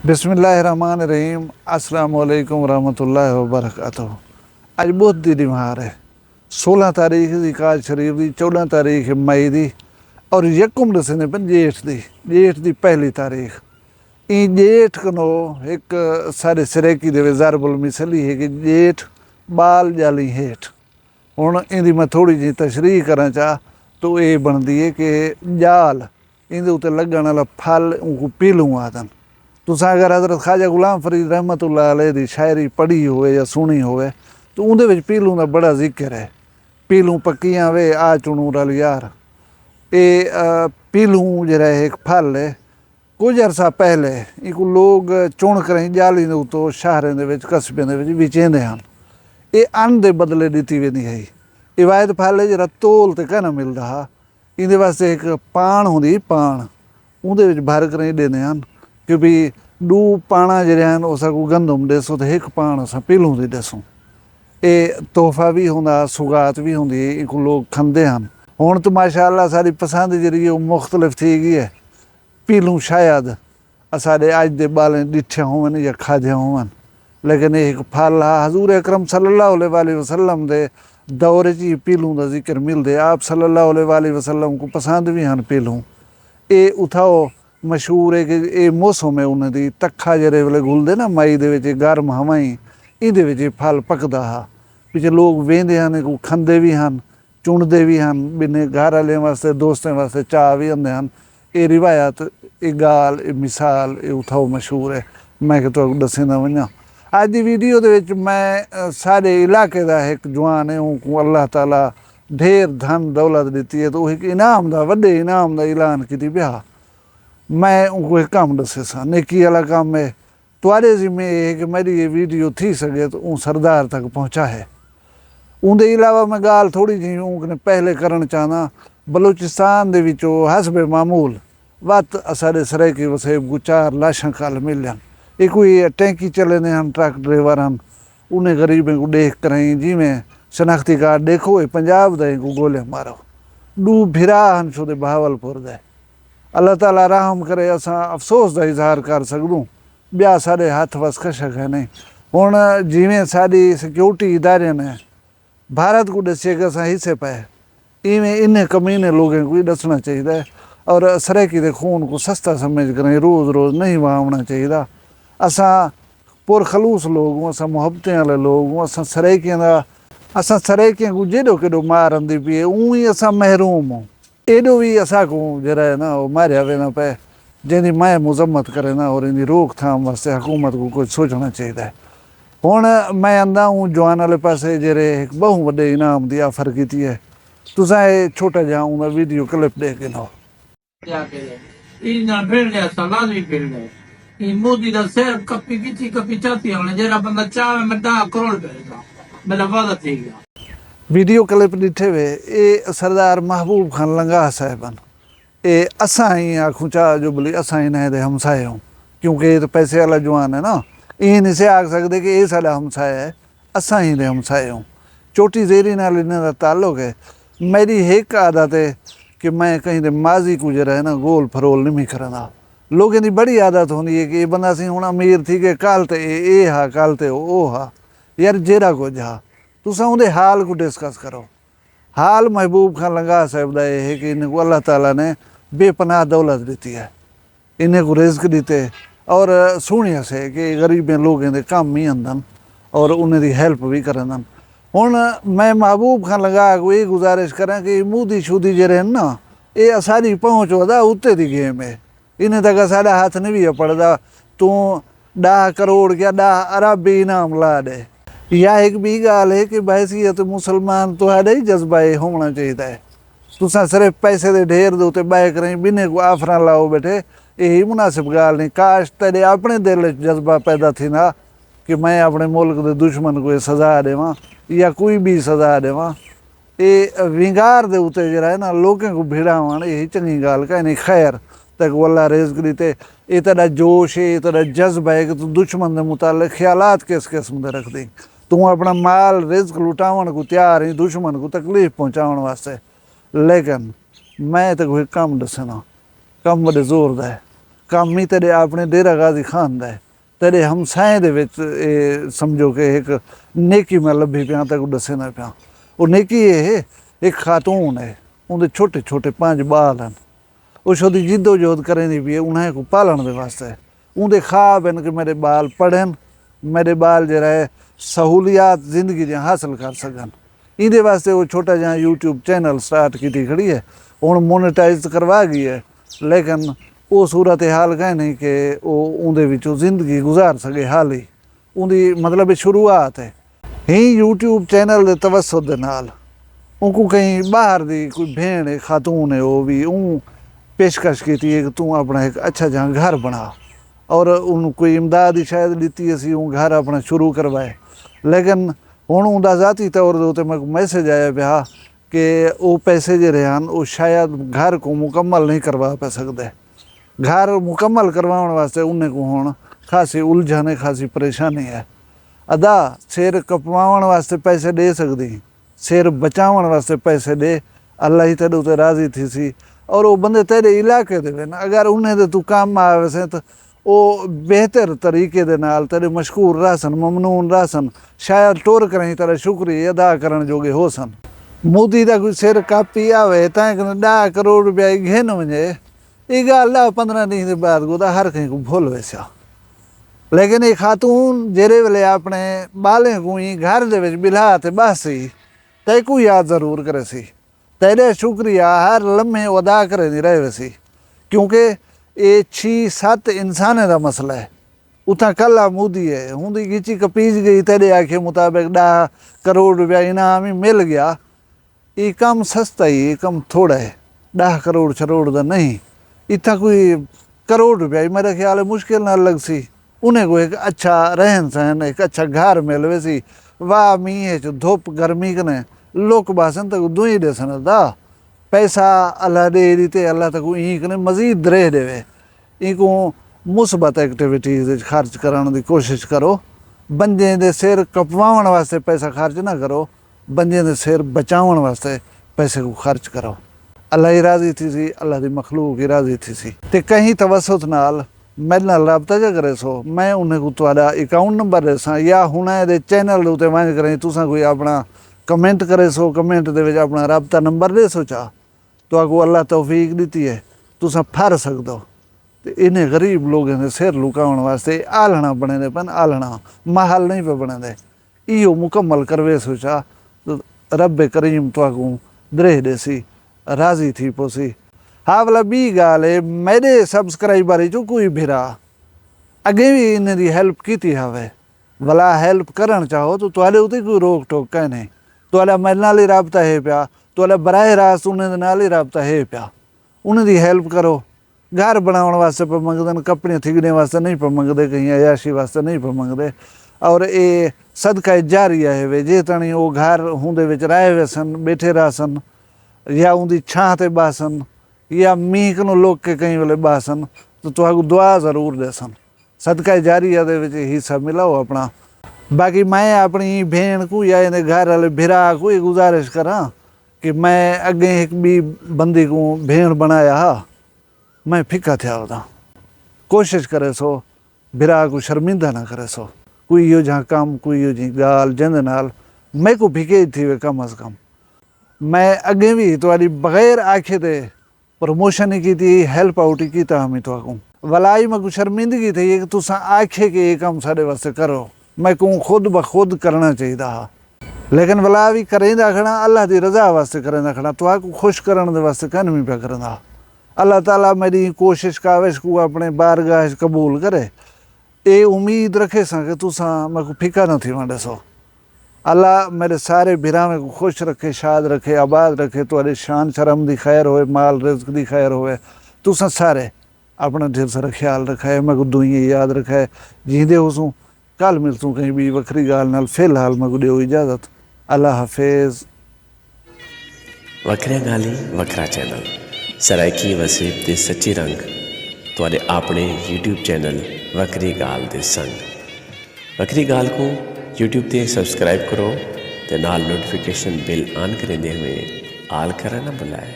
बिस्मिल्लाहिर्रहमानिर्रहीम अस्सलाम वालेकुम रहमतुल्लाहि व बरकातहू। अज बुध दी दिमार है 16 तारीख की काज शरीफ की 14 तारीख मई की और यकम दसने पे जेठ की पहली तारीख ई जेठ कनो एक सारे सरेकी दे ज़रबुल मिसली है कि जेठ बाल जाली हेठ। हुण इंदी मैं थोड़ी जी तशरीह करा चाह तो ये बनती है कि जाल इंदे उत्ते लगण वाला फल उनको पीलू आदन। तुसां अगर हज़रत ख्वाजा गुलाम फरीद रहमतुल्लाह अलैह दी शायरी पढ़ी होवे या सुनी होवे तो उहदे विच पीलू दा बड़ा जिक्र है। पीलू पक्कियां वे आ चुनू रल यार। ये पीलू जरा एक फल है। कुछ अरसा पहले इको लोग चुन करें जाली दे उत्तों शहरें दे विच कस्बें दे विच विचेंदे हन। ये अन्न दे बदले दित्ती वेंदी है। ये वायद फल है जरा तोल ते कहना मिलदा हा। इहदे वास्ते एक पाण हुंदी पाण उहदे विच भर करें देंदे हन कि भी डू पाणा जड़े हैं उस गंदम ॾेसो तो एक पाण असां पीलू दी ॾेसूं। ये तोहफा भी होंदा सुगात भी होंदी इको लोग खंदे हैं। हुण तो माशाअल्लाह सारी पसंद जी मुख्तलिफ थी गई है। पीलू शायद असाडे अज दे बालें ॾिठे होवन या खाधे होवन लेकिन ये एक फल हा। हजूर अकरम सल्लल्लाहु अलैहि वसल्लम दे दौर च पीलू का जिक्र मिलदे। आप सल्लल्लाहु अलैहि वसल्लम को पसंद भी हैं पीलू। ये उठाओ मशहूर है कि ये मौसम है उन्होंने तखा जरे वेले घुलते ना मई दे गर्म हवाई ये फल पकदा हा। पिछे लोग वेंदे हैं को खंदे भी हैं चुनते भी हैं बिने घर वाले वास्ते दोस्तों वास्ते चाह भी आंदे हैं। ये रिवायत ये गाल ये मिसाल ये उठाओ मशहूर है। मैं कि तुहानू दसींदा वञा। अज की वीडियो दे विच मैं सारे इलाके का एक जवान है उनको अल्लाह ताला ढेर धन दौलत दी है तो एक इनाम का वड्डे इनाम का ऐलान की पिया। मैं उनको एक काम दसे सा नेकी वाला काम है तुआरे जिम्मे है कि मेरी ये वीडियो थी सके तो उन सरदार तक पहुँचा है। उनके अलावा मैं गाल थोड़ी जी उनने पहले करना चाहना बलूचिस्तान दे विचों हसबे मामूल वत असाडे सराइकी वसेब को 4 लाशां कल मिलन। एक कोई टैंकी चले ने हम ट्रक ड्राइवर हम उन्हें गरीबें को देख करें जिमें शनाख्ती कार्ड देखो पंजाब दे को गोले मारो डू भिरा हन छो दे बहावलपुर दे। अल्लाह ताला रहम करे असां अफसोस का इजहार कर सकूँ ब्या साढ़े हथ वस कशक है नहीं। हुण जिमें साड़ी सिक्योरिटी इदारे ने भारत को दसे कि असां हिस्से पाए इवें इन कमीने लोगों को दसना चाहिए और सराइकी दे खून को सस्ता समझ करें रोज़ रोज़ नहीं वावना चाहिए। असां पुरखलूस लोग हूँ असां मुहब्बतें वाले लोग हूँ असां सराइकियां को जेडो केडो मार आंदी पी ऊँ ही असां महरूम हूँ एडो भी असा को जरा है ना वो मारिया वेना पे जिंदी मैं मजम्मत करे ना और इनकी रोकथाम वास्ते हुकूमत को कुछ सोचना चाहिए। हुण मैं आंदा हूँ जवान वाले पासे जेरे एक बहु वड्डे इनाम की ऑफर की है। तुसां ये छोटा जा उनका वीडियो क्लिप देख के नो मोदी दा सिर कपी की कपी चाहती है जेरा बंदा चाहे मैं 10 करोड़ भेजदा मेरा वादा थी गया। वीडियो क्लिप ॾिठे वे ये सरदार महबूब खान लंगाह साहिबन ये असां ही आखूँ चाह जो बोली असां ही नए हमसाए हूँ क्योंकि ये तो पैसे वाला जवान है ना ये नहीं से आख सकते कि ये साडा हमसाया है असां ही दे हमसाए हूँ। चोटी जेरी नाल इन्हां दा ताल्लुक है। मेरी एक आदत है कि मैं कहीं दे माजी को जरा है ना गोल फरोल नहीं करना। लोगों की बड़ी आदत होंगी है कि ये बंदा सी हुण अमीर थी कि कल तो ये हा कल तो वो हा यार जेरा कुछ हा तुसां उहदे हाल को डिस्कस करो। हाल महबूब खान लंगाह साहिब का यह है कि इन्हें को अल्लाह ताला ने बेपनाह दौलत दी है इन्हें को रिज्क दीते और सुनिया से कि गरीबें लोगों के काम ही आंदन और उन्हें दी हेल्प भी करन। हुण मैं महबूब खान लंगाह को ये गुजारिश करा कि मूदी शूदी जरे ना ये सारी पहुँच वधा उत्ते दी गेम है इन्हें तक साडा हाथ नहीं भी पड़ता तू 10 करोड़ क्या 10 अरब भी इनाम ला दे। या एक भी गाल है कि बहसीयत मुसलमान तो ही जज्बा होना चाहिए। तुसा सिर्फ पैसे दे ढेर दे उत्ते बह करें बिने को आफर लाओ बैठे यही मुनासिब गाल नहीं। काश तेरे अपने दिल जज्बा पैदा थी ना कि मैं अपने मुल्क के दुश्मन को सजा देव या कोई भी सजा देव ये विंगार दे उत्ते जरा है ना लोगों को भिड़ावन यही चंगी गाल का नहीं। खैर तक अल्लाह रिज़्क दीते ये तेरा जोश है ये तेरा जज्बा है कि तू दुश्मन के मुतालिक ख्यालात किस किस्म के रख दी तू अपना माल रिज्क लुटावन को तैयार है दुश्मन को तकलीफ पहुँचाने वास्ते। लेकिन मैं तो कोई कम दसना कम बड़े जोर दा है ਕੰਮ ਹੀ ਤੇਰੇ ਆਪਣੇ ਡੇਰਾ ਗਾਜ਼ੀ ਖਾਨ ਦਾ ਹੈ। तेरे हमसाएं दे विच समझो कि एक नेकी मैं लभी पिया तक दसे ना पिया। वो नेकी है एक खातून है, उनके छोटे छोटे 5 बाल हैं, उस ओदी जिद्दोजहद करें दी भी है उन्हें को पालन दे वास्ते। उनके ख्वाब हैं कि मेरे बाल पढ़न, मेरे बाल जरा है सहूलियात जिंदगी दी हासिल कर सकन। इहदे वास्ते वो छोटा जहा यूट्यूब चैनल स्टार्ट की खड़ी है, हुण मोनेटाइज करवा गई है, लेकिन वो सूरत हाल कह नहीं कि वो उनदे विचों जिंदगी गुजार सके। हाल ही उनकी मतलब शुरुआत है ही यूट्यूब चैनल के तवसत दे नाल। उनको कहीं बाहर दी कोई भेण है खातून है, वो भी पेशकश की है कि तू अपना एक अच्छा जहाँ घर बना, और उन कोई इमदाद ही शायद लीती असी घर अपना शुरू करवाए। लेकिन हुण उनका ज़ाती तौर के उत्ते मेरे को मैसेज आया पिया कि वो पैसे जो हैं वो शायद घर को मुकम्मल नहीं करवा पा सकते। घर मुकम्मल करवाने वास्ते उन्हें को हुण खासी उलझन है, खासी परेशानी है। अदा सिर कपवाण वास्ते पैसे दे सकती, सिर बचावन वास्ते पैसे दे, अल्लाह ही तेरे उत्ते राज़ी थी सी। और वो बंदे तेरे इलाके दे वन, अगर उन्हें दे तू काम आवे से तो वो बेहतर तरीके दे नाल तेरे मशकूर रहसन, ममनून रहसन, शायद टोर करें तेरा शुक्रिया अदा करन जोगे हो सन। मोदी का कोई सिर कापी आवे तां 10 करोड़ रुपया घेन वञे, ये गल 15 दिन के बाद को हर कहीं को भूल वैसा। लेकिन ये खातून जेरे वेले अपने बालें को ही घर दे बिला ते बसी तय को याद जरूर करे सी, तेरे शुक्रिया हर लम्हे अदा करे नहीं रहे वैसी। क्योंकि ये 6-7 इंसाने का मसला है, उतना कला मोदी है होंगी गिची कपीज गई तेरे आखे मुताबिक 10 करोड़ रुपया इनाम ही मिल गया। ये कम सस्ता ही, ये कम थोड़ा है, 10 करोड़ शरोड़ का नहीं, इतना कोई करोड़ रुपया ही मेरे ख्याल है मुश्किल ना लग सी। उन्हें को एक अच्छा रहन सहन, एक अच्छा घर मिलवे सी। वाह मीह धुप गर्मी कने लोक बासन तक दुई दे सन दा पैसा अल्लाह दे दीते, अल्लाह तक ई कने मजीद रह देवे। इनको मुस्बत एक्टिविटीज़ खर्च कराने की कोशिश करो। बंदे दे सिर कपवावन वास्ते पैसा खर्च ना करो, बंदे दे सिर बचावन वास्ते पैसे को खर्च करो। अल्लाह ही राज़ी थी सी, अल्लाह की मखलूक ही राज़ी थी सी। ते कहीं तवसत नाल मेरे नाल रबता जा करे सो, मैं उन्हें को तुहाडा अकाउंट नंबर देसा या हुण ये चैनल के उत्ते वंज करें तुसां कोई अपना कमेंट करे सो, कमेंट दे विच अपना रबता नंबर दे सो चा तो आगो अल्लाह तौफीक दी है तुसां फर सकदो। ते इन्हें गरीब लोगों के सिर लुकाउण वास्ते आलना बने दे पन, आलना महल नहीं पे बने दे, इहो मुकम्मल करवे सो चा तो रब करीम तो आगो दरेह देसी राज़ी थी पोसी। हाँ वाला बी गाल है, मेरे सब्सक्राइबर जो कोई भिरा अगे भी इन्हें दी हेल्प की थी हवे, वाला हेल्प करन चाहो तो तुहाडे उते कोई रोक टोक कह नहीं। तुहाडा मेरे नाल ही राबता है पिया, तुहाडा बराह रास्त उन्हें दे नाल ही राबता है पिया, उन्हें दी हेल्प करो। घर बनाउण वास्ते पे मंगदे, कपड़े थिगने वास्ते नहीं पे मंगदे, कहीं अयाशी वास्ते नहीं पे मंगदे। और ये सदका जारिया है वे, जे तणी वो घर हुंदे विच रहे वेसन, बैठे रहसन या उनकी छां ते बासन या मीह को लोग के कहीं वेले बासन तो तुहाकू दुआ जरूर देसन। सदका जारिया दे विच हिस्सा मिलाओ अपना। बाकी मैं अपनी भेण को या इन्हें घर वाले भिरा को ही गुजारिश करा कि मैं अगे एक भी बंदी को भेण बनाया हा, मैं फिका थिया होता। कोशिश करे सो भिरा को शर्मिंदा ना करे सो, कोई यो जहाँ काम कोई यो जी गाल जिंद नाल मैं को फिके थी वे कम अज कम। मैं अगे भी तुहाडी बगैर आखे ते प्रमोशन ही की थी, हेल्प आउट ही कीता हमें तो आकूँ वलाई मैं को शर्मिंदगी थी कि तुसा आखे के ये काम साढ़े वास्ते करो, मैं कहूँ खुद ब खुद करना चाहिए हा। लेकिन वला भी करेंदा खड़ा अल्लाह की रजा वास्ते करेंदा खड़ा, तो आकू खुश करने दे वास्ते कन भी पे करंदा। अल्लाह ताला मेरी कोशिश काविश को अपने बारगाह कबूल करे, ये उम्मीद रखे सा कि तुसा मैं को फिका न थी वंडे सो। अल्लाह मेरे सारे भिरावे को खुश रखे, शाद रखे, आबाद रखे, तुहाडी शान शर्म दी खैर होए, माल रिज़्क दी खैर होए। तुसा सारे अपना ढेर सारा ख्याल रखे, मैं को दुइयां याद रखे, जींदे होसूं कल मिलसूं कहीं भी वखरी गाल नाल। फिलहाल मैं को दियो इजाज़त, अल्लाह हाफिज़। वखरिया गाली वखरा चैनल सराइकी वसीब दे सच्ची रंग तुहाडे अपने यूट्यूब चैनल वखरी गाल दे संग। वखरी गाल को यूट्यूब ते सब्सक्राइब करो ते नाल नोटिफिकेशन बिल ऑन करेंदे हुए आल करना ना भुलाए।